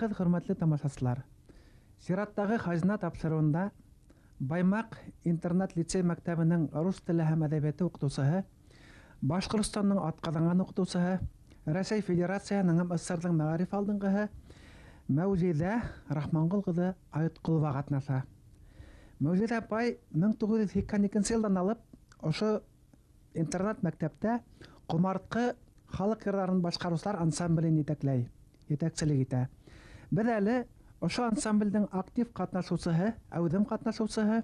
Кайсыгыз, хөрмәтле тамашачылар. Сираттагы хазина тапшыруында Баймак интернат-лицей мәктәбенең рус теле һәм әдәбияты укытучысы, Башкортстанның атказанган укытучысы, Рәсәй Федерацияның һәм СССРның мәгариф алдынгыһы Мәүҗидә Рахмангул кызы Айткулова катнаша. Мәүҗидә апай 1982 елдан алып ошо интернат мәктәптә Кумарткы халык йырларын башкаручылар ансамблен етәкчелек итә. Без әле ошо ансамбльдең актив катнашучысы, әүдем катнашучысы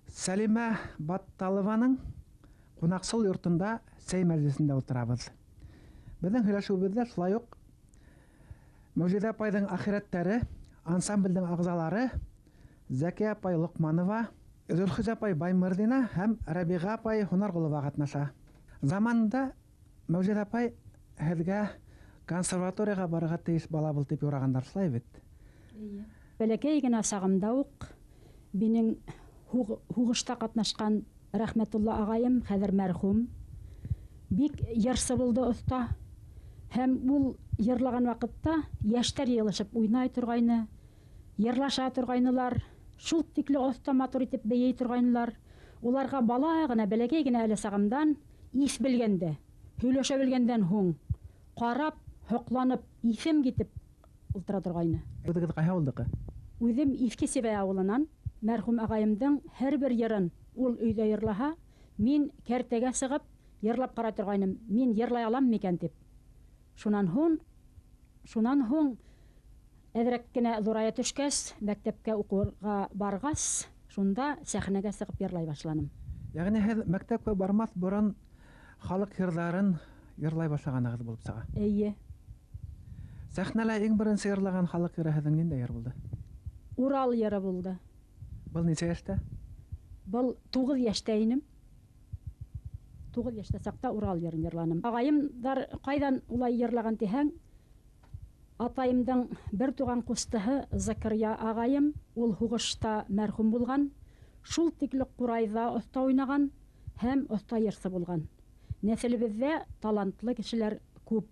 Сәлимә Батталованың кунаксыл йортында сәй мәҗлесендә утырабыз. Безнең һөйләшүебездә шулай ук Мәүҗидә апайның ахирәттәре, ансамбльдең агзалары Зәки апай Лукманова, Зөлхизә апай Баймырдина һәм Рабига апай Һунаргулова катнаша. Заманында Мәүҗидә апай һеҙгә консерваторияга барырга тейеш бала бул дип юрагандар, шулай бит? Бәләкәй генә сагымда ук минең һугышта катнашкан Рәхмәтулла агайым, хәзер мәрхүм, бик йырсы булды оста. Һәм ул йырлаган вакытта яшьтәр йылышып уйнай торгайны, йырлаша торгайнылар, шул тикле оста матур итеп бейей торгайнылар. Уларга бала гына, бәләкәй генә әле сагымдан ис белгәндә, һөйләшә белгәндән һуң карап, хокланып, исем китеп ултыра торгайны. Үзегез кайһа булдыгы? Үзем Искесебе авылынан мәрхүм агайымдың һәрбер йырын ул өйдә йырлаһа, мин кәртәгә сыгып йырлап карап торгайным. Мин йырлай алам микән дип. Шунан һуң әҙерәк кенә зурая төшкәс, мәктәпкә укырга баргас, шунда сәхнәгә сыгып йырлай башланым. Ягъни һеҙ мәктәпкә бармаҫ борон халык йырҙарын йырлай башлағанығыҙ булып сыға. Эйе. Сәхнәлә иң беренсе йырлаған халык йыры һеҙҙең ниндәй йыр булды? Урал йыры булды. Был нисә йәштә? Был 9 йәштә инем. 9 йәштә саҡта Урал йырын йырланым. Ағайымдар ҡайҙан улай йырлаган тиһәң, атайымдың бер туған ҡустыһы Закирия ағайым, ул һуғышта мәрхүм булған, шул тикле ҡурайҙа оҫта уйнаған һәм оҫта йырсы булған. Нәҫелебеҙҙә талантлы кешеләр күп.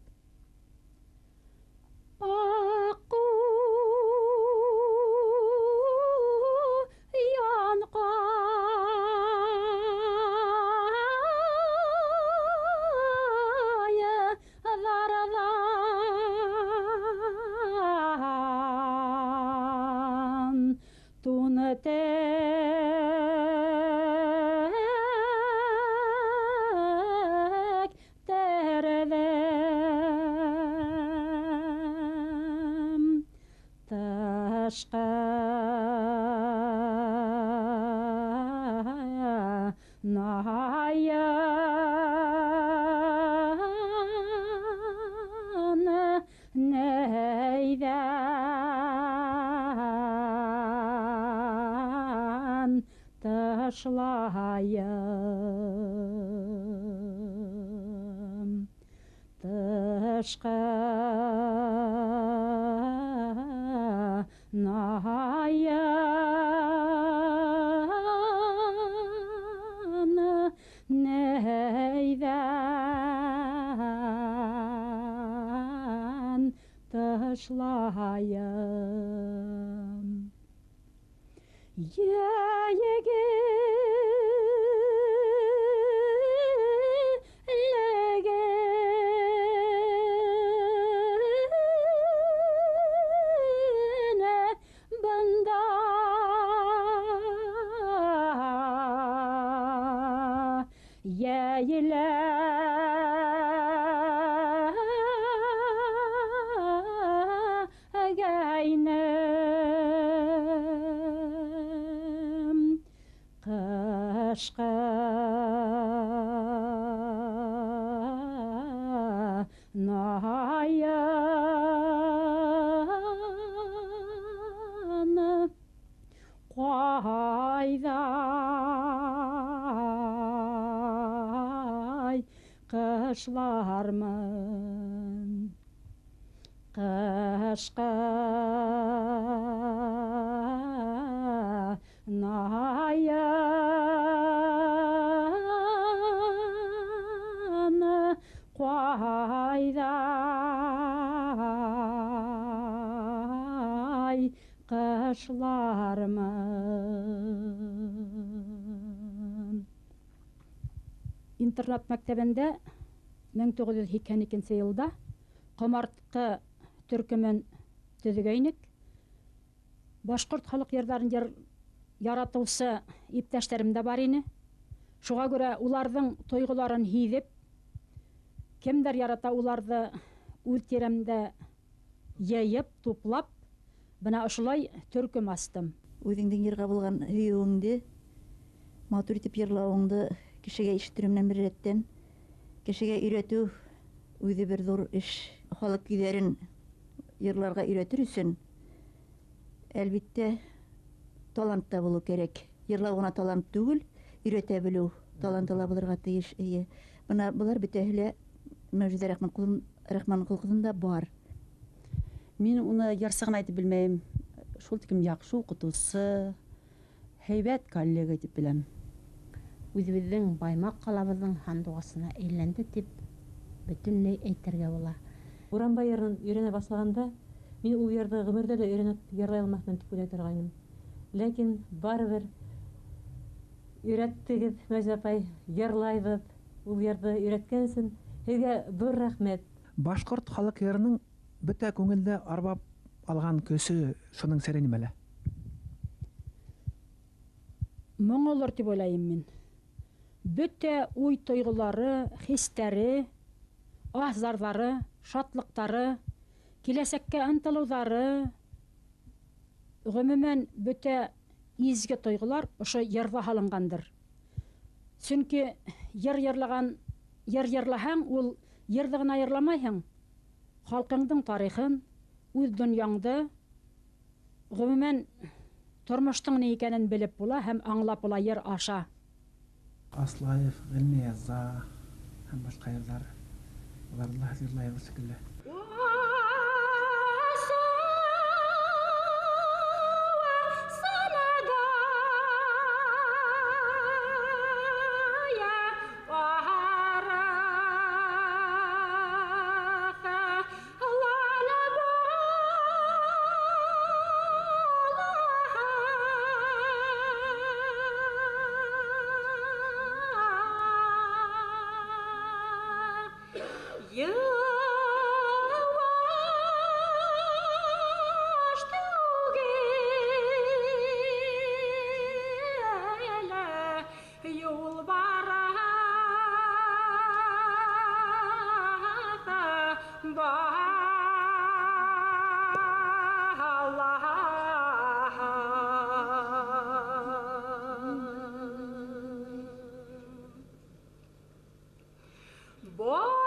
Аҡҡу tek terelem taşqa nayan neyden taşlayım tışqa nayan neyden taşlayım Qışqa nayanı qayday qışlarmın qışqa nayanı qayday ташлармын. Интернат мәктәбендә 1982 елда Комартқы төркемен төҙөгәйнек. Башҡорт халыҡ йырҙарын яратыусы иптәштәрем дә бар ине. Шуға күрә уларҙың тойғоларын һиҙеп, кемдәр ярата уларҙы үҙ тирәмдә йыйып, туплап, бына ошолай төркөм астым. Үҙеңдең йырға булған һөйөүеңде, матур итеп йырлауыңды кешегә ишеттереү менән бер рәттән, кешегә өйрәтеү үҙе бер ҙур эш. Халык көйҙәрен йырларға өйрәтер өсөн, әлбиттә, талант та булыу кәрәк. Йырлау ғына талант түгел, өйрәтә белеү таланты ла булырға тейеш. Бына былар бөтәһе лә Мәүжүҙә Рахманқол ҡыҙында бар. Мин уны ярсығын айтып белмәйем. Шул тиклем яҡшы уҡытыусы, һәйбәт коллега тип беләм. Үҙебеҙҙең Баймаҡ ҡалабыҙҙың һандуғасына әйләнде тип бөтөнләй әйтергә була. Буранбай йырын өйрәнә башлағанда, мин ул йырҙы ғүмерҙә лә өйрәнеп йырлай алмаҫмын тип уйлай торғайным. Ләкин барыбер өйрәттегеҙ, Мәүжүҙә апай, йырлайбыҙ. Ул йырҙы өйрәткән өсөн һеҙгә ҙур рәхмәт. Башҡорт халыҡ йырының бөтә күңелде арбап алған көсө шуның сере нимәлә? Моңолор тип уйлайым мин. Бөтә уй тойғолары, хистәре, аһзарҙары, шатлыҡтары, киләсәккә ынтылыуҙары, ғөмүмән бөтә изге тойғолар ошо йырҙа һалынғандыр. Сөнки йыр йырлаһаң, ул йырҙы ғына йырламайһың. Халҡыңдың тарихын, үҙ донъяңды, ғөмүмән тормоштоң ни икәнен белеп була һәм аңлап була йыр аша. Аслаев, Ғилми Яза һәм башҡа йырҙар. Уларҙы ла йырлайбыҙ шикелле. Boy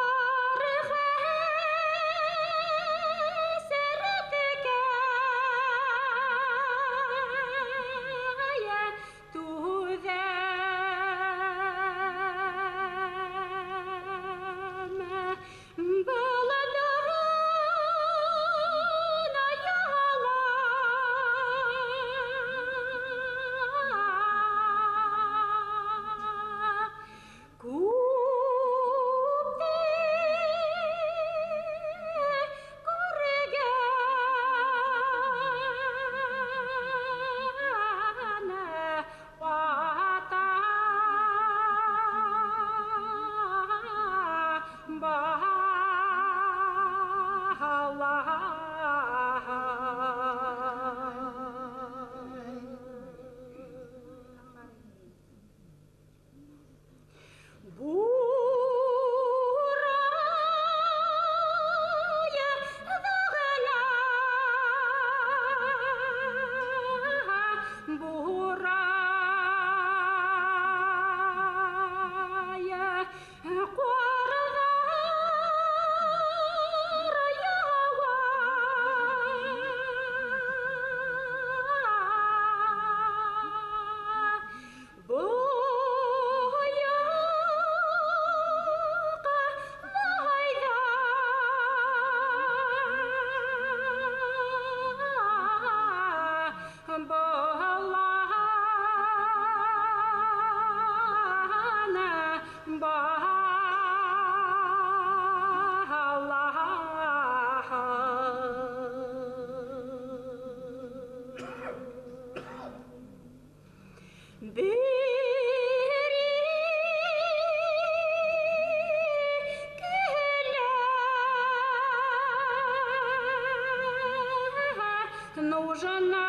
яужана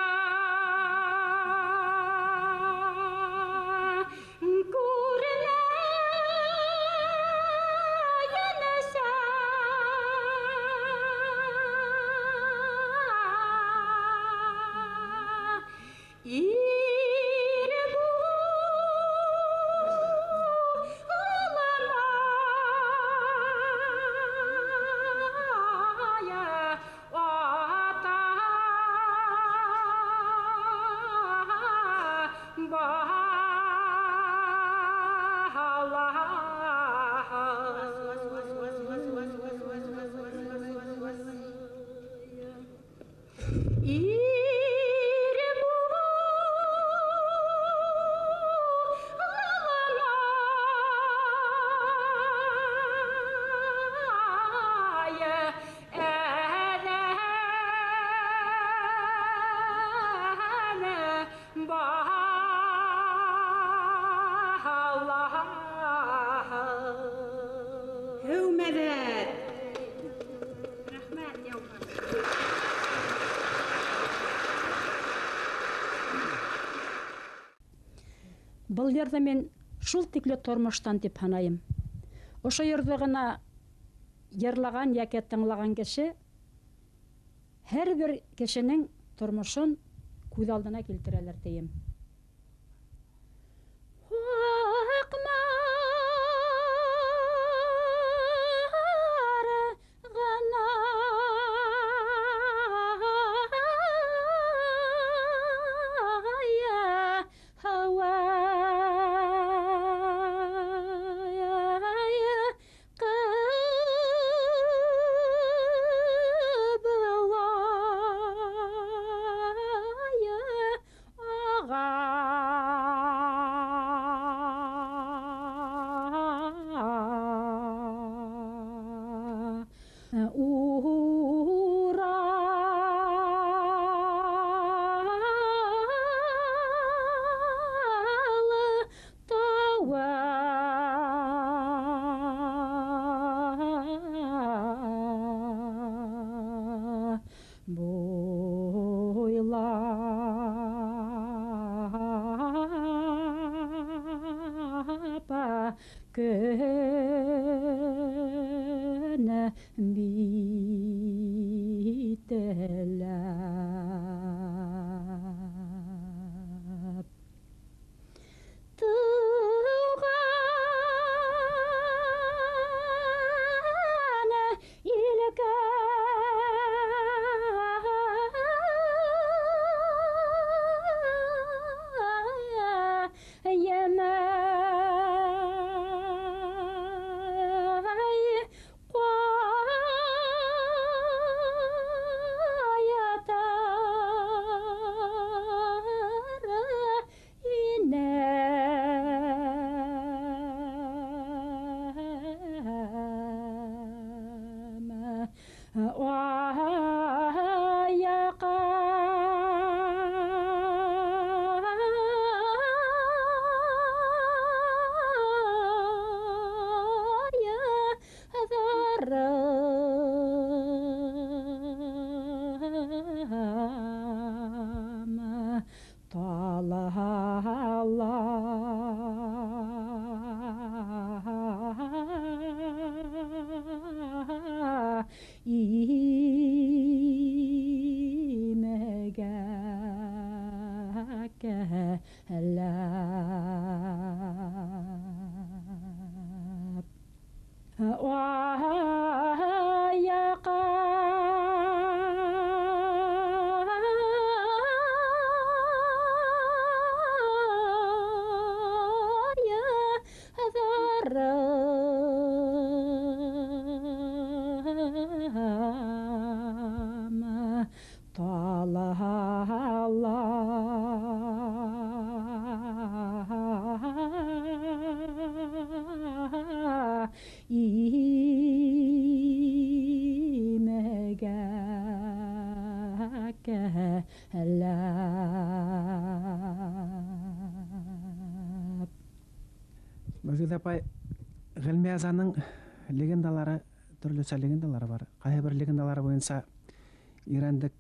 күренә янәсә ире бу аламая ата ире бу аламая әнә Мәдәт. Рәхмәт, яуган. Бұл ерді мен шул тикле тормыштан дип һанайым. Ошо ерді гына йырлаған яки тыңлаған кеше һәр бер кешенең тормышын күз алдына килтерәләр тием. Көнә бителәп туган илгә Мәжүд апай, Ғилми Азаның төрлесе легендалары бар. Кайбер легендалары буенча Ирандык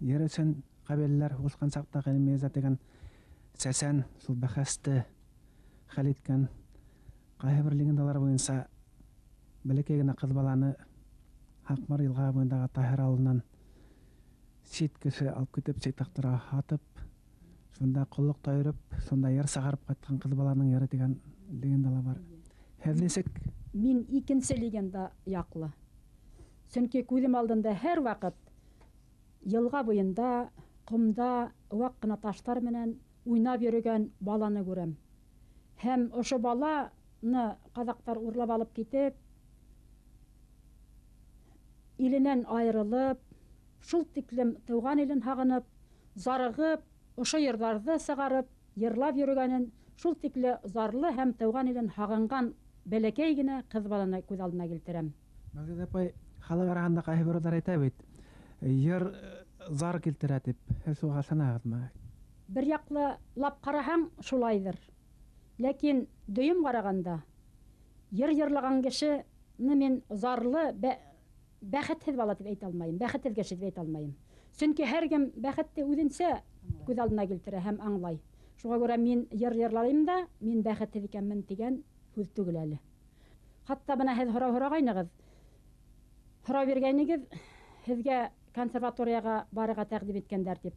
ер өсөн қабелләр усқан сақтағы меза деген сәсән сул бәхәсті хәл иткән кайһы бер легендалар буенча бәләкәй генә кыз баланы Хакмар елга буендагы Таһир авылынан сит кеше алып китеп сейтактыра атып, шунда коллык тайырып, шунда яр сагарып кайткан кыз баланың яры дигән легендалар бар. Хәзлесек Мин икенче легенда яклы. Чөнки күзем алдында һәр вакыт елга буенда, кумда вак кына ташлар менән уйнап йөргән баланы күрәм. Һәм ошо баланы казактар урлап алып китеп, иленән айрылып, шул тиклем туган илен һагынып, зарыгып, ошо йырларны сыгарып, йырлап йөргәнен, шул тикле зарлы һәм туган илен һагынган бәләкәй генә кыз баланы күз алдына килтерәм. Мәгъдәд апай халык арасында кайһы бер удар әйтә бит. Йыр зар килтерә дип, шуга санагызмы? Бер яклы лап караһаң шулайдыр. Ләкин дөйем караганда йыр йырлаган кешене мин зарлы бәхетһез бала дип әйтә алмайм, бәхетһез кеше дип әйтә алмайм. Чөнки һәркем бәхетте үзенчә күз алдына килтерә һәм аңлай. Шуңа күрә мин йыр йырларым да, мин бәхетһез икәнмен дигән сүз түгел әле. Хатта бына һез һорагайныгыз. Һорау биргәнегез, һезгә консерваторияга барырга тәкъдим иткәннәр дип.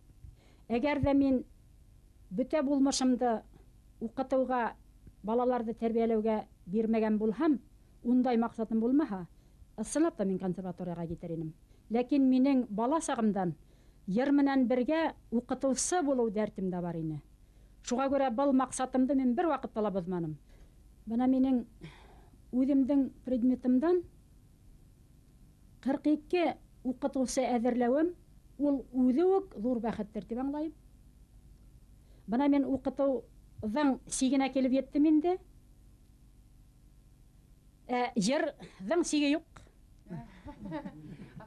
Әгәр дә мин бүтә булмышымды укытуга, балаларны тәрбияләүгә бирмәгән булһам, ундай максатым булмаһа, ысынлап та мин консерваторияга китер идем. Ләкин минең бала сагымдан йыр менән бергә укытучы булу дәртем дә бар ине. Шуңа күрә был максатымды мин бер вакытта ла бозманым. Бына минең үземдең предметымдан 42 укытучы әзерләвем, ул үзе үк зур бәхеттер дип аңлайм. Бына мин укытуның сигенә килеп еттем инде. Йырның сиге юк.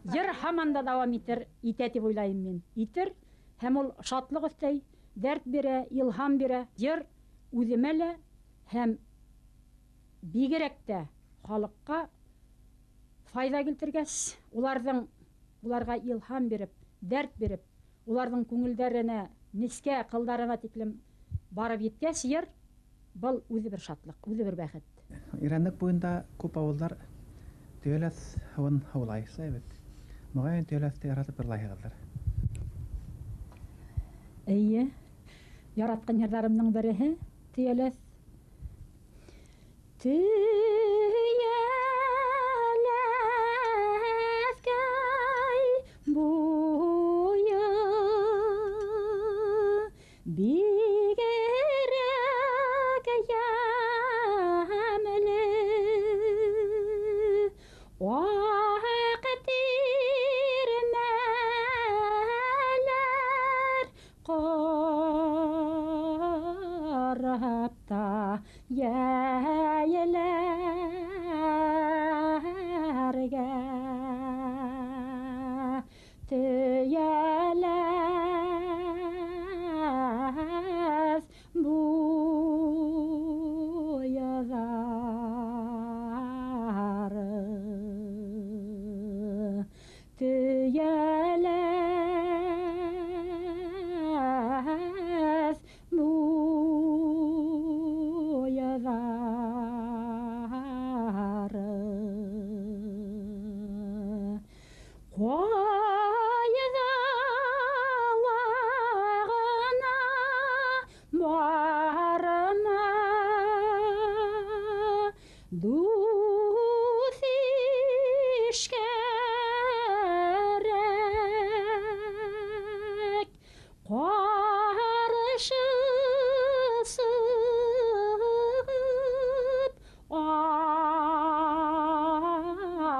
Йыр һаман да дәвам итә дип уйлайм мин. Итер һәм ул шатлык өстәй, дәрт бирә, илһам бирә. Йыр үземә лә һәм бигерәк тә халыкка файда килтергәс, уларга илһам биреп, дәрт биреп, уларның күңелләренә, нескә кылдарына тиклем барып җиткәч, йыр был үзе бер шатлык, үзе бер бәхет. Иранлык буенда күп авыллар төяләс һавын һаулай, бит. Мөгаен төяләсте яратып берлайһыгыздар. Әйе. Яраткан йырларымның береһе төяләс. Буя бигерәк ямлы вакыт ирмәләр карап та яеләргә төяләс буязары төяләс буязары Кайдалағына барына дус ишкәрәк қарышысып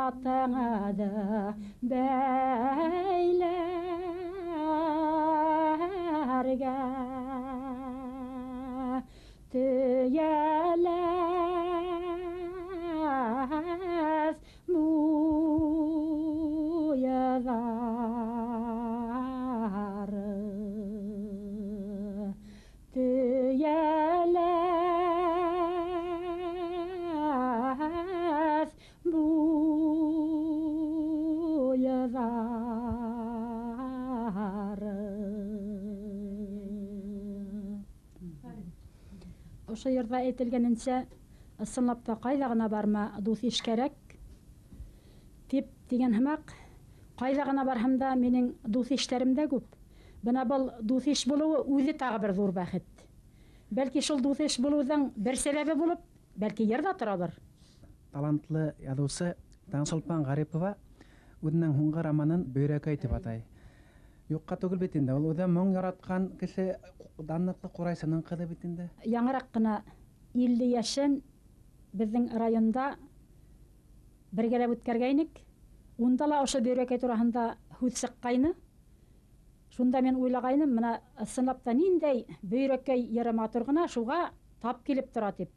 атаңа да бәйләргә төяләс буязары төяләс буязары ошо йырда әйтелгәненчә, ысынлап та кайда гына барма, дуҫ иш кәрәк дип дигән һымак, кайда гына барһам да минең дуҫ иштәрем дә күп. Бына был дуҫ иш булыуы үҙе тағы бер ҙур бәхет. Бәлки шул дуҫ иш булыуҙың бер сәбәбе булып, бәлки йырҙа торалыр. Талантлы яҙыусы Таңшолпан Ғарипова үҙенең һуңғы романын Бөйрәкәй тип атай. Юҡҡа түгел бит инде, ул үҙе моң яратҡан кеше, данлыҡлы ҡурайсының ҡыҙы бит инде. Яңыраҡ ҡына 50 йәшен беҙҙең районда бергәләп үткәргәйнек. Унда ла ошо Бөйрәкәй тураһында һүҙ сыҡҡайны. Шунда мен уйлағайным, мына ысынлап та ниндәй Бөйрәкәй йыры матур ғына, шуға тап килеп тора тип.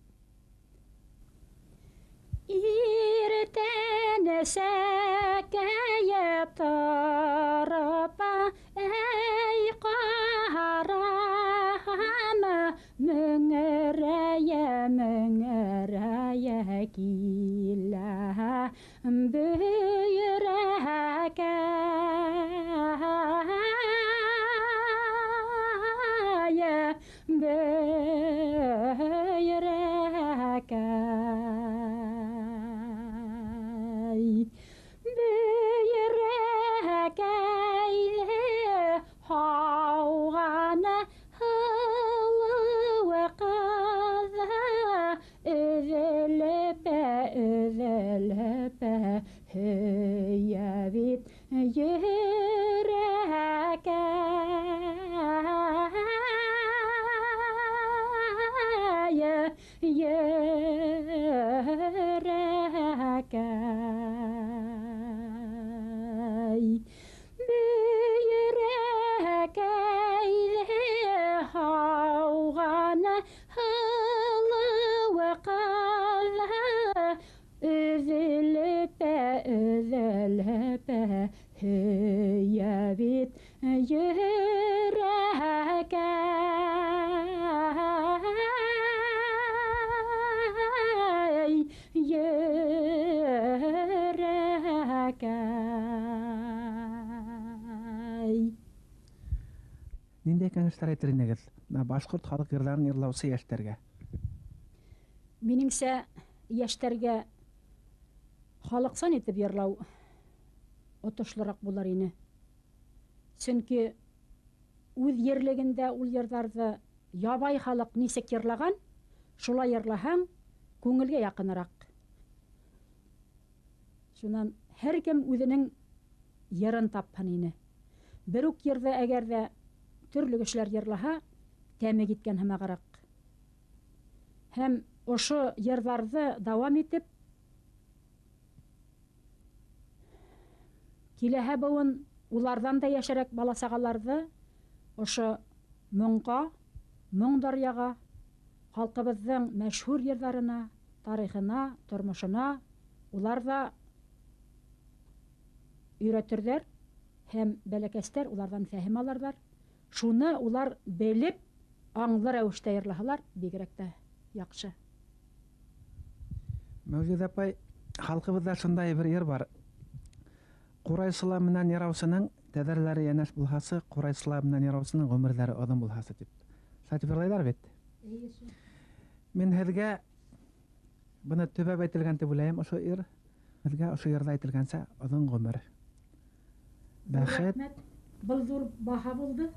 Иртән сәкәйеп торып, әй ҡарама, мөңөрәйә килә Böйрәкәй һауғаны һылыуы ҡыҙы, өҙөлөп һөйә бит Бөйрәкәй һауғаны һылыуы ҡыҙы, өҙөлөп һөйә бит Ниндәй кәңәштәр әйтер инегеҙ башҡорт халыҡ йырҙарын йырлаусы йәштәргә? Минеңсә, йәштәргә халыҡсан итеп йырлау отошлораҡ булыр ине. Сөнки үҙ ерлегендә ул йырҙарҙы ябай халыҡ нисек йырлаған, шулай йырлаһаң, күңелгә яҡыныраҡ. Шунан һәр кем үҙенең йырын тапһын ине. Бер үк йырҙы әгәр ҙә төрлө кешеләр йырлаһа, тәме киткән һымағыраҡ. Һәм ошо йырҙарҙы дауам итеп, киләһә быуын уларҙан да йәшәрәк бала-сағаларҙы ошо моңға, моң даръяға, халҡыбыҙҙың мәшһүр йырҙарына, тарихына, тормошона улар ҙа өйрәтерҙәр һәм бәләкәстәр уларҙан фәһем алырҙар. Шуны улар белеп, аңлы рәүештә йырлаһалар, бигерәк тә яҡшы. Мәүлиҙ апай, халҡыбыҙҙа шундай бер йыр бар. Ҡурайсыла менән йыраусының тәҙрәләре йәнәш булһасы, ҡурайсыла менән йыраусының ғүмерҙәре оҙон булһасы тип. Шайтып йырлайҙар бит. Мин һеҙгә быны төбәп әйтелгән тип уйлайым, ошо йыр һеҙгә ошо йырҙа әйтелгәнсә оҙон ғүмер. Бәхет. Был ҙур баһа булды.